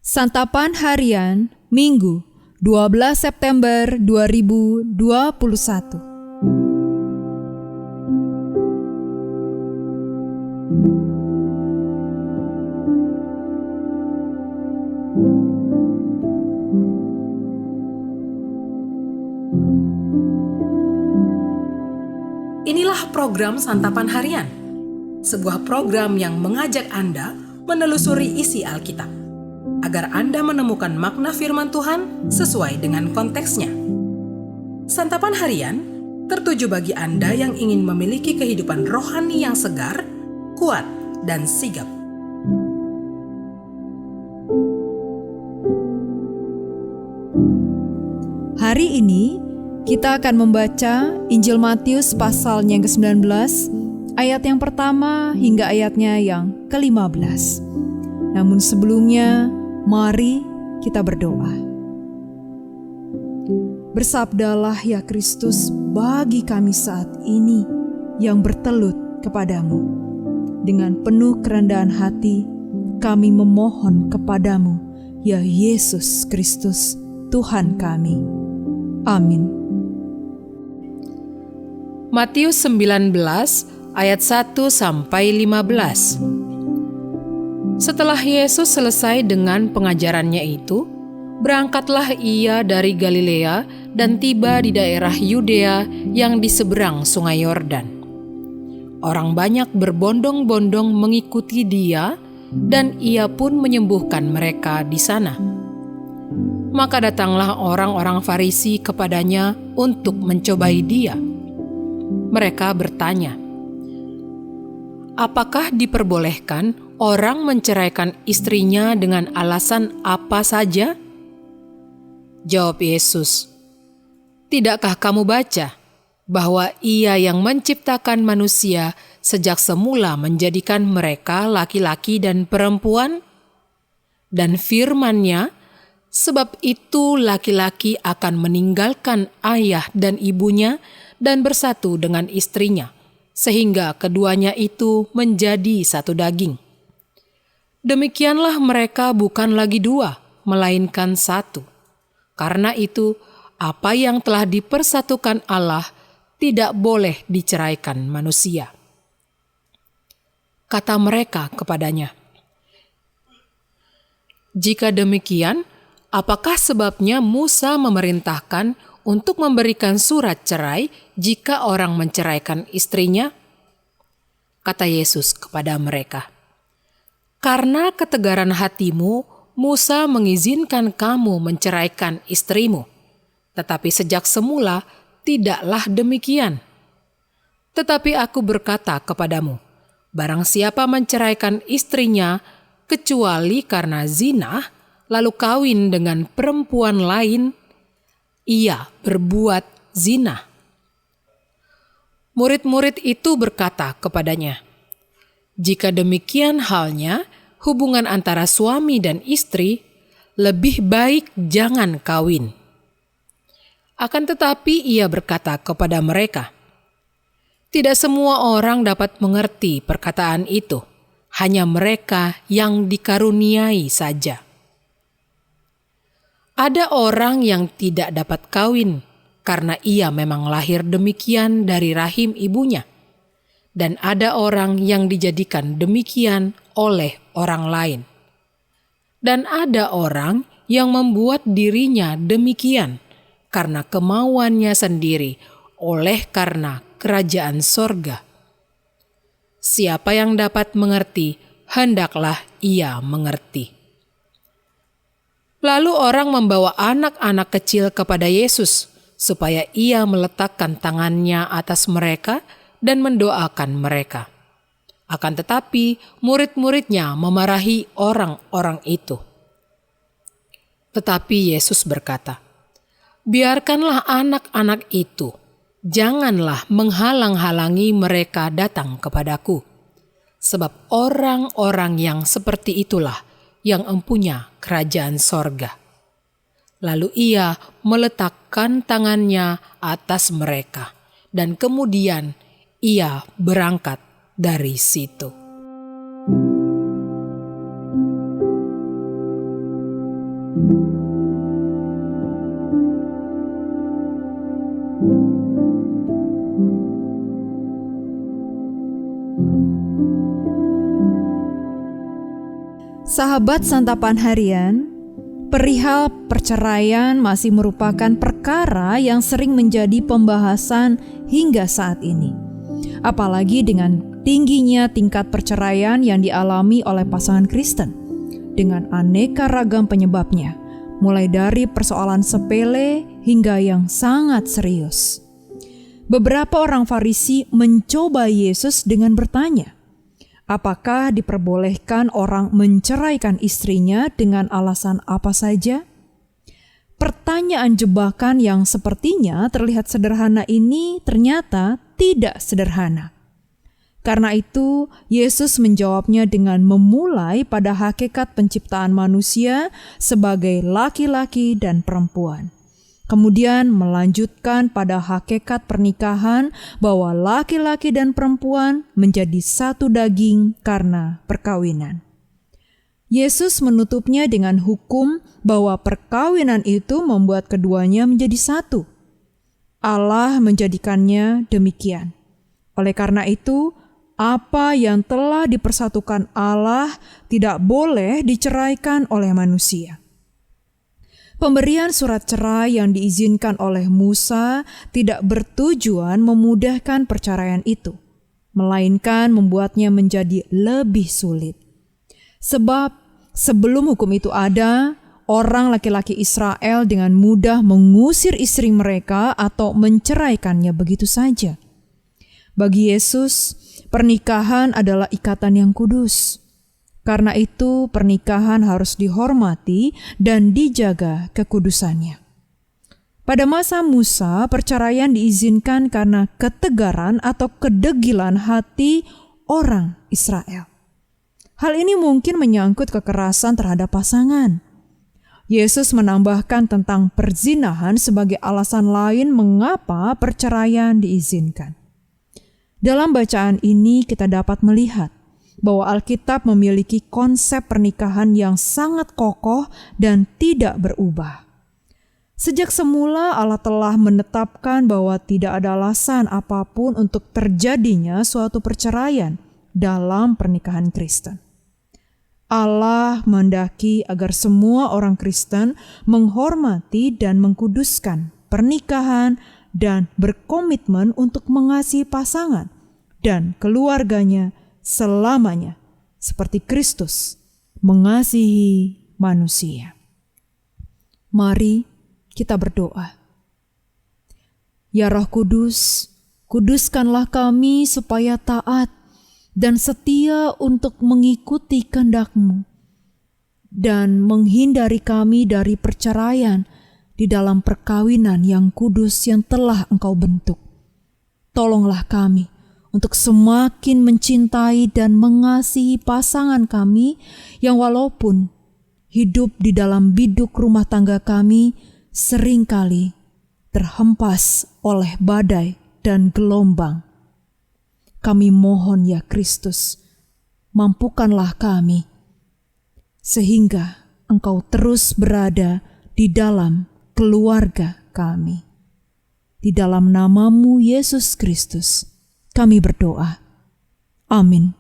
Santapan Harian Minggu 12 September 2021. Inilah program Santapan Harian, sebuah program yang mengajak Anda menelusuri isi Alkitab, agar Anda menemukan makna firman Tuhan sesuai dengan konteksnya. Santapan Harian tertuju bagi Anda yang ingin memiliki kehidupan rohani yang segar, kuat, dan sigap. Hari ini kita akan membaca Injil Matius pasalnya yang ke-19, ayat yang pertama hingga ayatnya yang ke-15. Namun sebelumnya, mari kita berdoa. Bersabdalah ya Kristus bagi kami saat ini yang bertelut kepadamu. Dengan penuh kerendahan hati, kami memohon kepadamu, ya Yesus Kristus, Tuhan kami. Amin. Matius 19 ayat 1-15. Setelah Yesus selesai dengan pengajarannya itu, berangkatlah ia dari Galilea dan tiba di daerah Yudea yang di seberang Sungai Yordan. Orang banyak berbondong-bondong mengikuti dia, dan ia pun menyembuhkan mereka di sana. Maka datanglah orang-orang Farisi kepadanya untuk mencobai dia. Mereka bertanya, "Apakah diperbolehkan orang menceraikan istrinya dengan alasan apa saja?" Jawab Yesus, "Tidakkah kamu baca bahwa Ia yang menciptakan manusia sejak semula menjadikan mereka laki-laki dan perempuan? Dan firman-Nya, sebab itu laki-laki akan meninggalkan ayah dan ibunya dan bersatu dengan istrinya, sehingga keduanya itu menjadi satu daging. Demikianlah mereka bukan lagi dua, melainkan satu. Karena itu, apa yang telah dipersatukan Allah tidak boleh diceraikan manusia." Kata mereka kepadanya, "Jika demikian, apakah sebabnya Musa memerintahkan untuk memberikan surat cerai jika orang menceraikan istrinya?" Kata Yesus kepada mereka, "Karena ketegaran hatimu, Musa mengizinkan kamu menceraikan istrimu, tetapi sejak semula tidaklah demikian. Tetapi aku berkata kepadamu, barang siapa menceraikan istrinya kecuali karena zina, lalu kawin dengan perempuan lain, ia berbuat zina." Murid-murid itu berkata kepadanya, "Jika demikian halnya, hubungan antara suami dan istri, lebih baik jangan kawin." Akan tetapi ia berkata kepada mereka, "Tidak semua orang dapat mengerti perkataan itu, hanya mereka yang dikaruniai saja. Ada orang yang tidak dapat kawin karena ia memang lahir demikian dari rahim ibunya, dan ada orang yang dijadikan demikian oleh orang lain. Dan ada orang yang membuat dirinya demikian karena kemauannya sendiri oleh karena kerajaan sorga. Siapa yang dapat mengerti, hendaklah ia mengerti." Lalu orang membawa anak-anak kecil kepada Yesus, supaya ia meletakkan tangannya atas mereka dan mendoakan mereka. Akan tetapi murid-muridnya memarahi orang-orang itu. Tetapi Yesus berkata, "Biarkanlah anak-anak itu, janganlah menghalang-halangi mereka datang kepadaku. Sebab orang-orang yang seperti itulah yang empunya kerajaan sorga." Lalu ia meletakkan tangannya atas mereka, dan kemudian ia berangkat dari situ. Sahabat Santapan Harian, perihal perceraian masih merupakan perkara yang sering menjadi pembahasan hingga saat ini. Apalagi dengan tingginya tingkat perceraian yang dialami oleh pasangan Kristen, dengan aneka ragam penyebabnya, mulai dari persoalan sepele hingga yang sangat serius. Beberapa orang Farisi mencoba Yesus dengan bertanya, apakah diperbolehkan orang menceraikan istrinya dengan alasan apa saja? Pertanyaan jebakan yang sepertinya terlihat sederhana ini ternyata tidak sederhana. Karena itu, Yesus menjawabnya dengan memulai pada hakikat penciptaan manusia sebagai laki-laki dan perempuan. Kemudian melanjutkan pada hakikat pernikahan bahwa laki-laki dan perempuan menjadi satu daging karena perkawinan. Yesus menutupnya dengan hukum bahwa perkawinan itu membuat keduanya menjadi satu. Allah menjadikannya demikian. Oleh karena itu, apa yang telah dipersatukan Allah tidak boleh diceraikan oleh manusia. Pemberian surat cerai yang diizinkan oleh Musa tidak bertujuan memudahkan perceraian itu, melainkan membuatnya menjadi lebih sulit. Sebab sebelum hukum itu ada, orang laki-laki Israel dengan mudah mengusir istri mereka atau menceraikannya begitu saja. Bagi Yesus, pernikahan adalah ikatan yang kudus. Karena itu, pernikahan harus dihormati dan dijaga kekudusannya. Pada masa Musa, perceraian diizinkan karena ketegaran atau kedegilan hati orang Israel. Hal ini mungkin menyangkut kekerasan terhadap pasangan. Yesus menambahkan tentang perzinahan sebagai alasan lain mengapa perceraian diizinkan. Dalam bacaan ini kita dapat melihat bahwa Alkitab memiliki konsep pernikahan yang sangat kokoh dan tidak berubah. Sejak semula Allah telah menetapkan bahwa tidak ada alasan apapun untuk terjadinya suatu perceraian dalam pernikahan Kristen. Allah menghendaki agar semua orang Kristen menghormati dan mengkuduskan pernikahan dan berkomitmen untuk mengasihi pasangan dan keluarganya selamanya, seperti Kristus mengasihi manusia. Mari kita berdoa. Ya Roh Kudus, kuduskanlah kami supaya taat dan setia untuk mengikuti kehendak-Mu dan menghindari kami dari perceraian di dalam perkawinan yang kudus yang telah Engkau bentuk. Tolonglah kami untuk semakin mencintai dan mengasihi pasangan kami yang walaupun hidup di dalam biduk rumah tangga kami seringkali terhempas oleh badai dan gelombang. Kami mohon ya Kristus, mampukanlah kami sehingga Engkau terus berada di dalam keluarga kami. Di dalam nama-Mu Yesus Kristus kami berdoa. Amin.